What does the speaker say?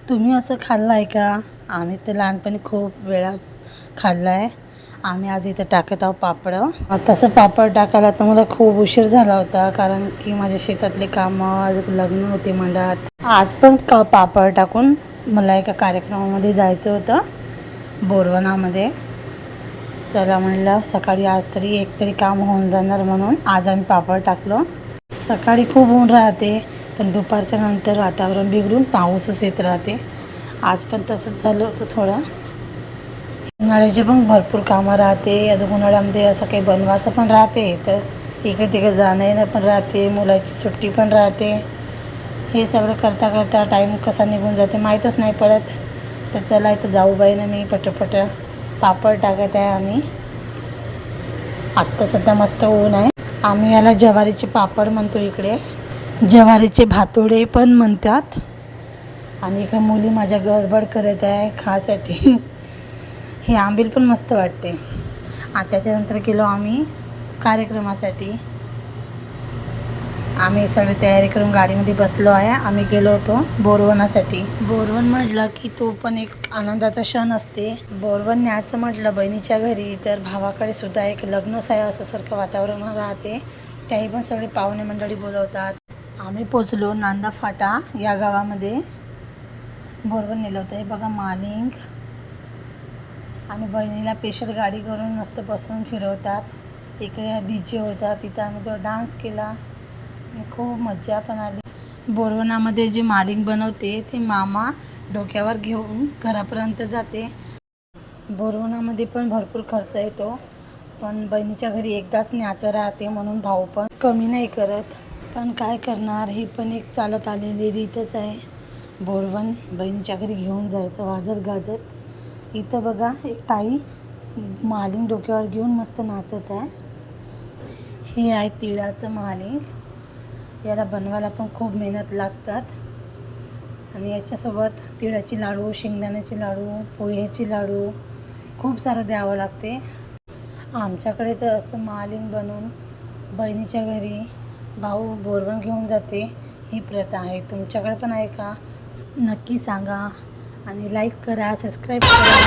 तुम्ही असं खाल्लं आहे का? आम्ही तर लहानपणी खूप वेळा खाल्लं आहे. आम्ही आज इथं टाकत आहोत पापडं. तसं पापड टाकायला तर मला खूप उशीर झाला होता, कारण की माझ्या शेतातले कामं, लग्न होते मधात. आज पण पापड टाकून मला एका कार्यक्रमामध्ये जायचं होतं बोरवनामध्ये. चला म्हणलं सकाळी आज तरी एकतरी काम होऊन जाणार, म्हणून आज आम्ही पापड टाकलो. सकाळी खूप ऊन राहते, पण दुपारच्या नंतर वातावरण बिघडून पाऊसच येत राहते. आज पण तसंच झालं होतं थोडं. उन्हाळ्याचे पण भरपूर कामं राहते. अजून उन्हाळ्यामध्ये असं काही बनवायचं पण राहते, तर इकडे तिकडे जाणं येणं पण राहते, मुलाची सुट्टी पण राहते. हे सगळं करता करता टाईम कसा निघून जाते माहीतच नाही पडत. तर चला इथं जाऊबाईनं मी पटपट पापड टाकत आहे. आम्ही आत्ता सध्या मस्त ऊन आहे. आम्ही याला ज्वारीचे पापड म्हणतो, इकडे ज्वारीचे भातोडे पण म्हणतात. आणि इकडे मुली माझ्या गडबड करत आहे खासाठी. हे आंबील पण मस्त वाटते. त्याच्यानंतर गेलो आम्ही कार्यक्रमासाठी. आम्ही सगळी तयारी करून गाडीमध्ये बसलो आहे. आम्ही गेलो होतो बोरवनासाठी. बोरवन म्हटलं की तो पण एक आनंदाचा क्षण असते. बोरवन न्यायचं म्हटलं बहिणीच्या घरी, तर भावाकडे सुद्धा एक लग्नच आहे असं सारखं वातावरण राहते. त्याही पण सगळे पाहुणे मंडळी बोलवतात. आम्ही पोचलो नांदा फाटा या गावामध्ये. बोरवन नेलं होतं. हे बघा मालिंग आणि बहिणीला स्पेशल गाडी करून मस्त बसून फिरवतात. इकडे DJ होता, तिथं आम्ही तो डान्स केला आणि खूप मजा पण आली. बोरवनामध्ये जे मालिंग बनवते ते मामा डोक्यावर घेऊन घरापर्यंत जाते. बोरवनामध्ये पण भरपूर खर्च येतो, पण बहिणीच्या घरी एकदाच न्यायचं राहते म्हणून भाऊ पण कमी नाही करत. पण काय करणार, ही पण एक चालत आलेली रीतच आहे. बोरवन बहिणीच्या घरी घेऊन जायचं वाजत गाजत. इथं बघा एक ताई मालिंग डोक्यावर घेऊन मस्त नाचत आहे. हे आहे तिळाचं मालिंग. याला बनवायला पण खूप मेहनत लागतात. आणि याच्यासोबत तिळाची लाडू, शेंगदाण्याचे लाडू, पोह्याची लाडू खूप सारं द्यावं लागते. आमच्याकडे तर असं मालिंग बनवून बहिणीच्या घरी भाऊ बोरवन घेऊन जाते, ही प्रथा आहे. तुमच्याकडे पण आहे का? नक्की सांगा. आणि लाईक करा, सबस्क्राईब करा.